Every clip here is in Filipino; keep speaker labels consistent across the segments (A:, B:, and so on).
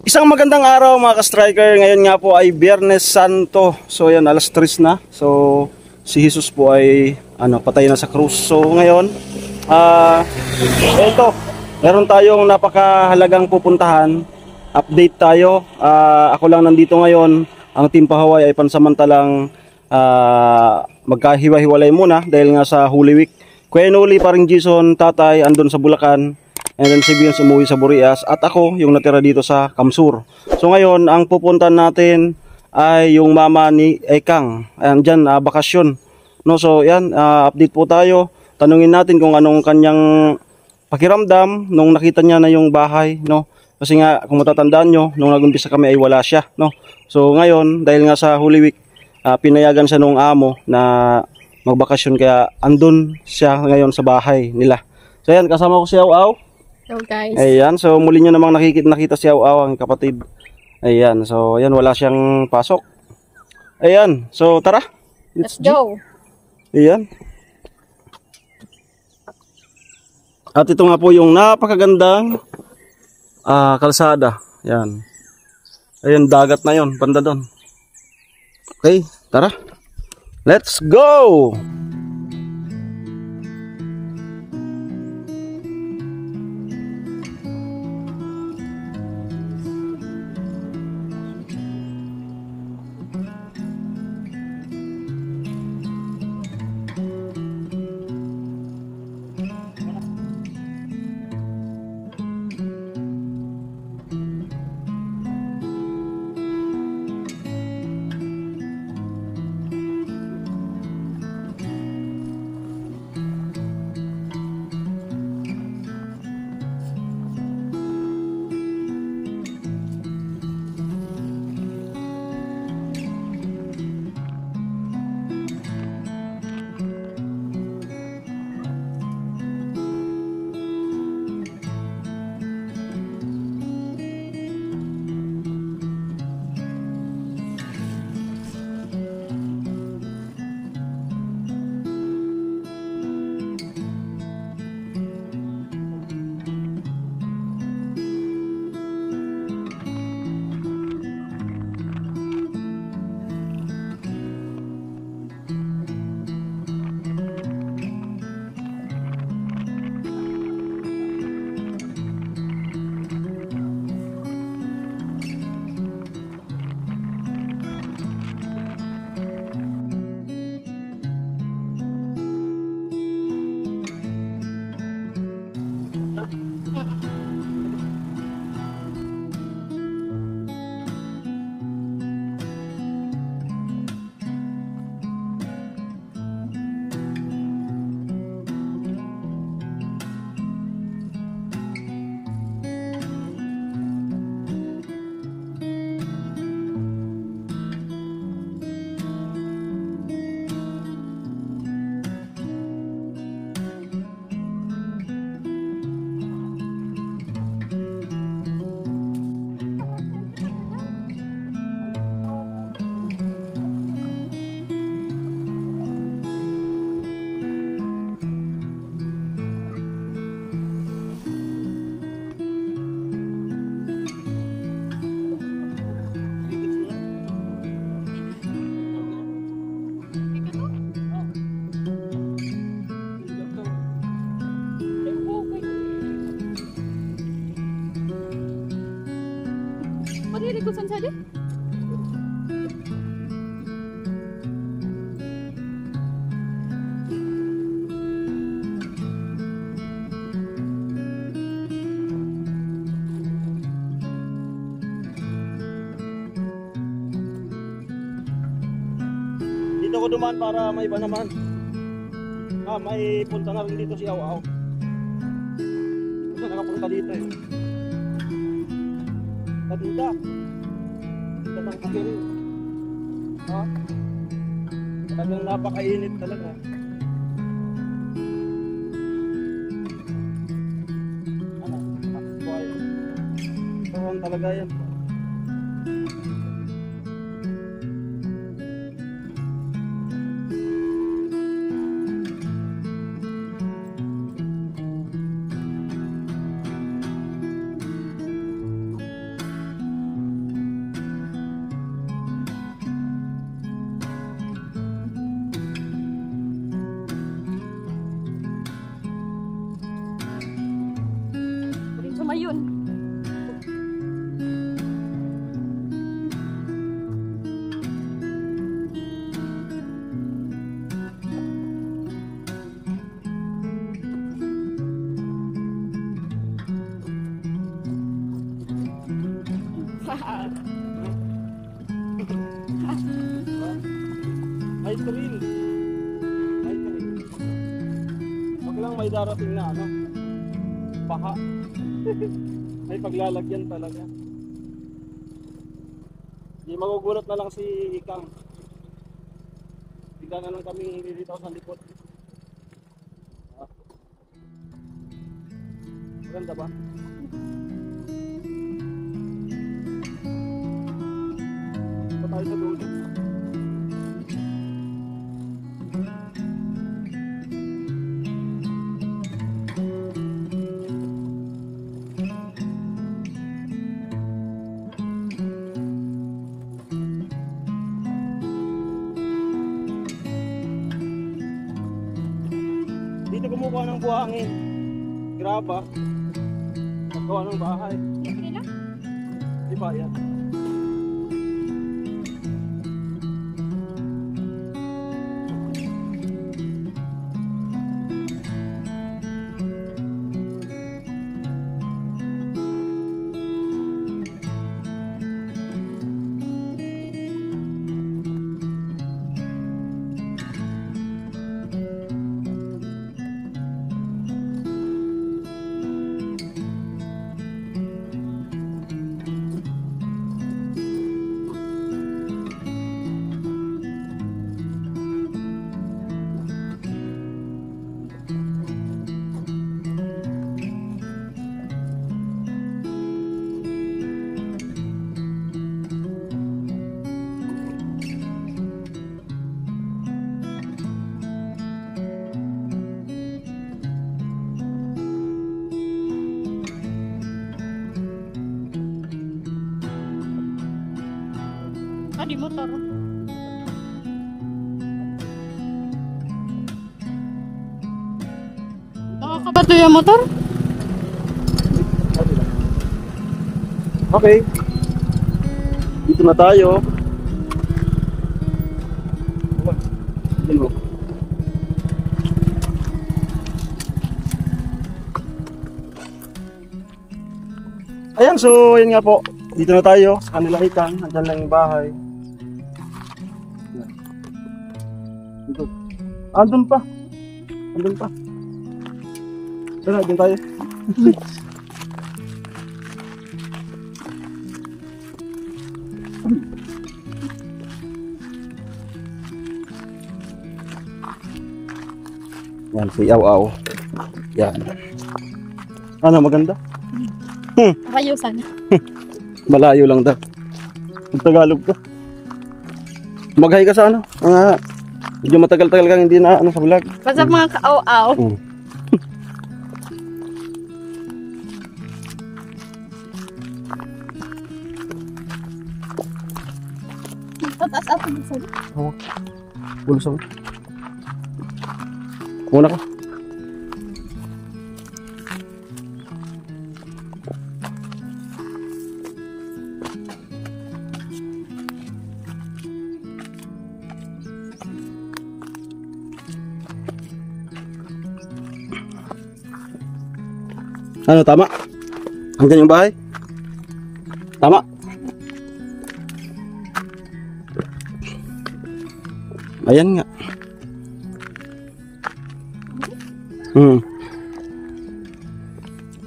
A: Isang magandang araw mga ka-striker. Ngayon nga po ay Biyernes Santo. So ayan, alas 3 na. So si Jesus po ay patay na sa krus. So ngayon, ito, meron tayong napakahalagang pupuntahan. Update tayo. Ako lang nandito ngayon. Ang Team Pahaway ay pansamantalang magkahiwa-hiwalay muna dahil nga sa Holy Week. Kuya Noli, paring Jason, tatay andun sa Bulacan. And then si Vince umuwi sa Burias at ako yung natira dito sa Kamsur. So ngayon ang pupuntahan natin ay yung mama ni Ekang. Ayan dyan, bakasyon. No, so yan, update po tayo. Tanungin natin kung anong kanyang pakiramdam nung nakita niya na yung bahay, no? Kasi nga kung matatandaan nyo, nung nag-umpisa kami ay wala siya, no? So ngayon, dahil nga sa Holy Week, pinayagan siya nung amo na magbakasyon kaya andun siya ngayon sa bahay nila. So yan, kasama ko si Aw.
B: Hello guys.
A: Ayan, so muli nyo namang nakita si Aw, ang kapatid. Ayan, so ayan, wala siyang pasok. Ayan, so tara.
B: Let's go.
A: Ayan. At ito nga po yung napakagandang kalsada. Ayan. Ayan, dagat na yon, banda doon. Okay, tara. Let's go!
B: Maririgosan saja.
A: Dito ko dumaan para may iba naman. May punta na rin dito si Aw. Kasi nakapunta dito eh. Kadita. Datang kami rin. Talagang napakainit talaga. Buhay. Tuhan talaga yan. May thrill. May thrill. Wag lang may darating na ano. Baha. May paglalagyan talaga. Di magugulat na lang si Ikang. Bigla na lang kami dito sa likod. Maganda ba? Pa tayo sa dulo. Dito kumukuha ng buhangin. Graba. Magawa ng bahay.
B: Libre lang?
A: Di ba yan?
B: Di motor. Nakakabato yung motor?
A: Okay. Dito na tayo. Dito. Ayan, so yun nga po. Dito na tayo sa kanila Ikang. Andyan lang yung bahay. Dito. Andun pa. Andun pa. Tara, andun tayo. Yan, si Aw-Aw. Yan. Ano, maganda?
B: Ayusan.
A: Malayo lang daw. Tagalog ka. Maghay ka sa ano? Medyo matagal-tagal kang hindi na ano sa vlog.
B: Basta mga kaaw-aw. Tataas ako dito.
A: Oo. Bulos ako. Muna ka. Ano, tama? Hanggang yung bahay? Tama? Ayan nga.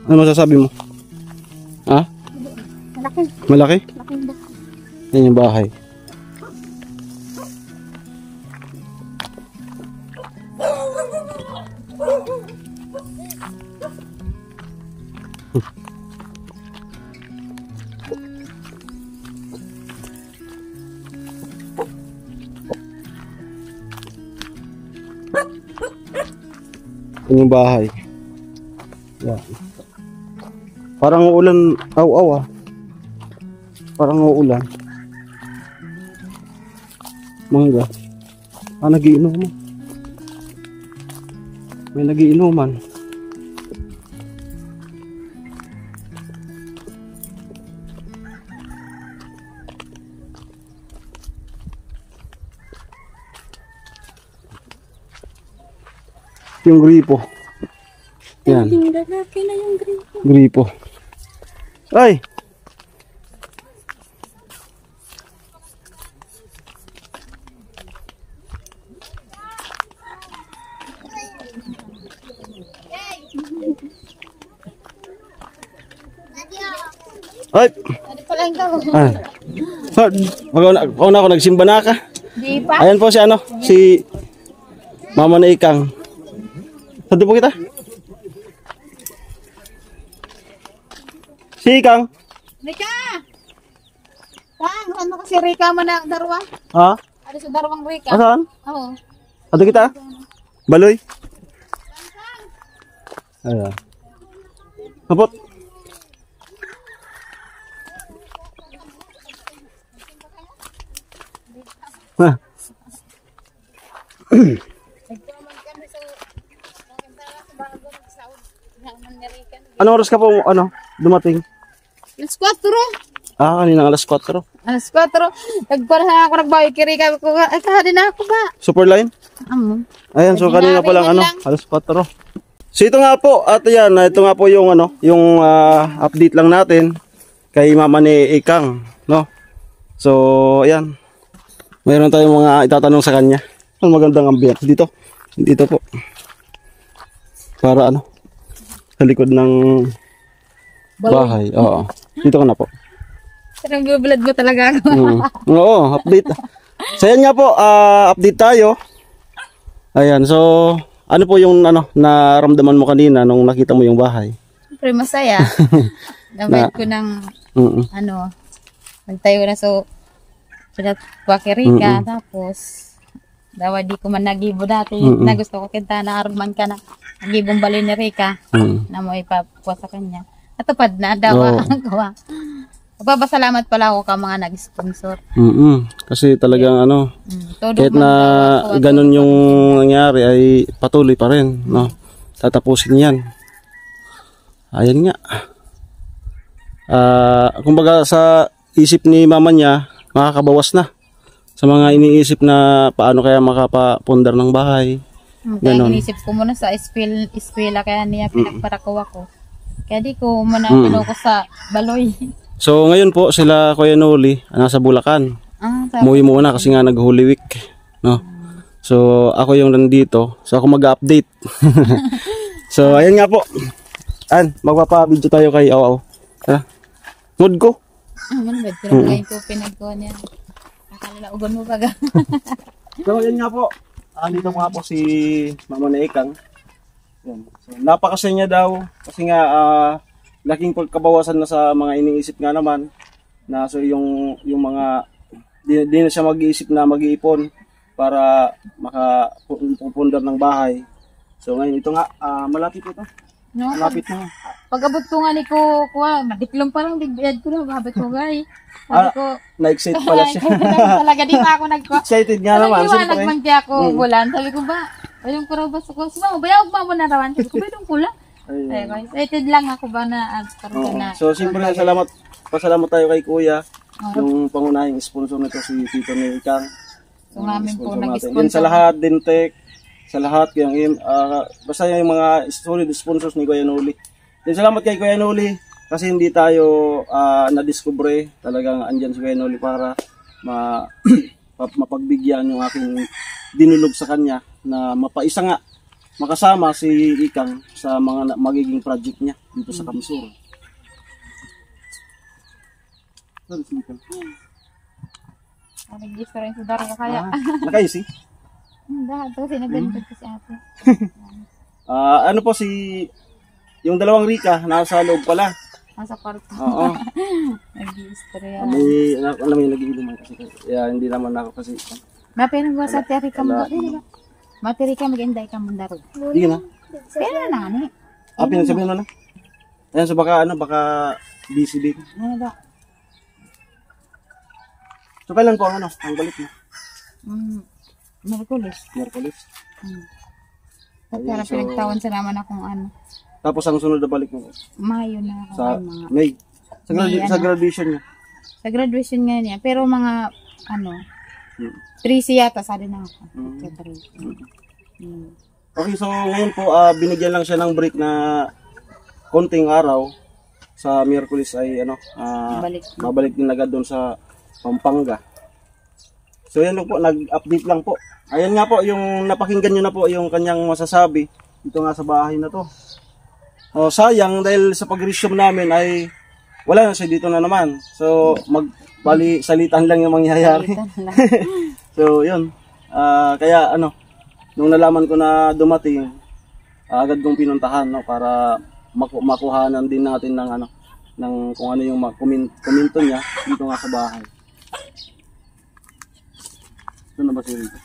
A: Ano masasabi mo? Ha?
B: Malaki.
A: Malaki?
B: Malaki ba?
A: Yan yung bahay. Yan yung bahay. Yan. Parang uulan, aw-aw ah. Parang uulan. Mangga. Nagiinuman. May nagiinuman. Yung gripo. Yan.
B: Lalaki na yung gripo.
A: Gripo. Ay! Ay!
B: Ano pala yung gawa?
A: Mag-una ako, nagsimba na ka.
B: Di pa?
A: Ayan po si ano, si Mama na Ikang. Saan po kita? Si Ikang.
B: Rika! Tang, ano kasi Rika mo na darwa?
A: Ha?
B: Ano sa darwang Rika?
A: Saan?
B: Oo.
A: Ato kita? Baloy? Ayan. Kapot. Ha?
B: Nagtuman kami sa nakintala sa bago nagsaud. Naman ni Rika.
A: Anong oras ka po dumating?
B: Alas 4.
A: Kanina alas 4.
B: Alas 4. Nagpanahan ako nagbawi kay Rika. Ay, kahadin na ako ba?
A: Superline? Ayan, so kanina pa lang alas 4. So ito nga po, at yan, ito nga po yung yung update lang natin kay Mama ni Ikang, no? So, ayan. Mayroon tayong mga itatanong sa kanya. Ang magandang ambience dito. Dito po. Para sa likod ng bahay. Oo. Dito ka na po.
B: Sarang biblad mo talaga ako.
A: Oo, update. So yan nga po, update tayo. Ayan, so ano po yung naramdaman mo kanina nung nakita mo yung bahay?
B: Siyempre masaya. Namit ko ng nagtayo na so Wakirika, tapos dawa di ko man nagibo dati na gusto ko kita na aruman ka na nagibong balin ni Rika na mo ipapuwa sa kanya. Natupad na dawa ang gawa. Magpapasalamat pala ako ka mga nag-sponsor.
A: Kasi talagang kahit na ganun yung nangyari ay patuloy pa rin, no? Tatapusin yan. Ayan nga. Kumbaga sa isip ni mama niya, makakabawas na sa mga iniisip na paano kaya makapapundar ng bahay.
B: Kaya inisip ko muna sa eskwela kaya niya pinagparako ako. Kaya di ko muna pinuko sa Baloy.
A: So ngayon po sila Kuya Noli nasa Bulacan. Umuwi muna kasi nga nag-Holy Week, no? So ako yung nandito. So ako mag-update. So ayan nga po. Magpapa-video tayo kay Awaw. Mood ko.
B: Bad ko lang po pinagkuha niya. Nakalaugan mo baga.
A: So yan nga po. Dito nga po si Mama na Ikang. Yan. So, napakasaya niya daw kasi nga laking pagkabawasan na sa mga iniisip nga naman na so yung mga di na siya mag-iisip na mag-iipon para makapundar ng bahay. So ngayon ito nga malapit ito.
B: No,
A: malapit na.
B: Pag-abot ko nga ni ko, madiklong pa lang bigbiyad ko na, mababit ko guys. Sabi ko,
A: na-excite pala siya.
B: talaga di pa ako
A: Excited nga naman.
B: Nag-iwanag man di ako bulan. Sabi ko ba, ayun ko raw ba sa ko, bayawag ba mo na rawan? Sabi ko, bayawag ko lang. Excited lang ako ba na na.
A: So siyempre pasalamat tayo kay Kuya, yung pangunahing sponsor nito si Tito ni Ikang.
B: So namin po nag-sponsor.
A: Din sa lahat, Dintec, sa lahat yung basta yung mga solid sponsors ni Kuya Noli. Din salamat kay Kuya Noli kasi hindi tayo na-discover, talagang andyan si Kuya Noli para mapagbigyan yung aking dinulog sa kanya na mapaisa nga makasama si Ikang sa mga magiging project niya dito sa Kamsur.
B: Nag-register rin sa Daro kaya.
A: Nakaisi?
B: Dahil kasi nag-benefit kasi ate.
A: Ano po yung dalawang Rika nasa loob pala.
B: Nasa kwarto.
A: Oo.
B: Nag-register yan.
A: May nag-iinuman kasi. Hindi naman ako kasi.
B: Mapin ba sa teri ka mo? Materi ka mag-enday ka mo Daro.
A: Hindi na.
B: Pero na ni.
A: Pinagsabihin mo na. Ayan, so baka busy din.
B: Ano ba?
A: So kailan po ang balik mo?
B: Merkulis. Pero pinagtawan sa naman akong
A: Tapos ang sunod na balik mo?
B: Mayo na ako.
A: Sa May. Sa graduation niya?
B: Sa graduation nga niya. Pero mga 3 yata sa din ako.
A: Okay, so ngayon po binigyan lang siya ng break na konting araw. Sa Miyerkules ay babalik din agad doon sa Pampanga. So yan lang po, nag-update lang po. Ayan nga po, yung napakinggan nyo na po yung kanyang masasabi dito nga sa bahay na to. Sayang dahil sa pag-resume namin ay wala na siya dito na naman. So, bali salitan lang yung mangyayari. So, yun. Kaya ano, nung nalaman ko na dumating, agad kong pinuntahan, no, para makuhanan din natin ng ano, ng kung ano yung komento niya dito nga sa bahay. Ito na ba si Rito?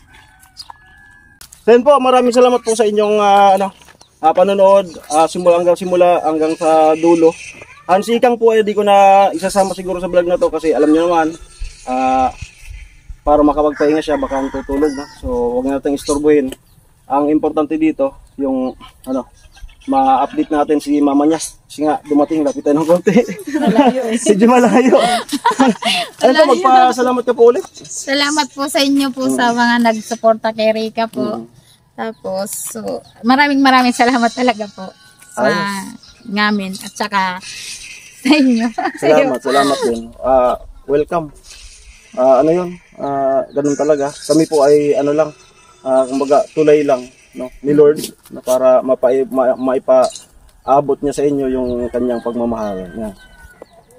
A: So yun po, maraming salamat po sa inyong panonood, simula hanggang sa dulo. Ang sikang po ay di ko na isasama siguro sa vlog na to kasi alam niyo naman, para makapagpahinga siya baka ang tutulog, no? So huwag natin istorbohin. Ang importante dito yung ma-update natin si mama niya kasi nga dumating, lapitan ng konti.
B: Malayo eh.
A: Medyo malayo. Ano po, magpasalamat ka po ulit.
B: Salamat po sa inyo po sa mga nagsuporta kay Rika po. Tapos, so, maraming salamat talaga po sa ngamin at saka sa inyo.
A: Salamat din. Welcome. Ano yun? Ganun talaga. Kami po ay ano lang, kumbaga tulay lang, no, ni Lord na para maipaabot niya sa inyo yung kanyang pagmamahal.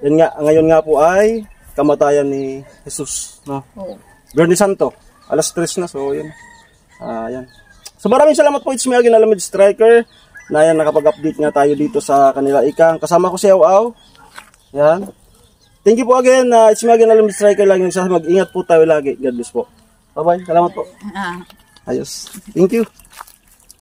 A: Yan nga, ngayon nga po ay kamatayan ni Jesus, no? Biyernes Santo, alas 3 na, so yun. Yan. So maraming salamat po, it's me again, Alamid Striker. Na yan, nakapag-update nga tayo dito sa kanila ikang. Kasama ko si Aw. Yan. Thank you po again. It's me again, Alamid Striker. Lagi mag-ingat po tayo lagi. God bless po. Bye-bye. Salamat po. Ayos. Thank you.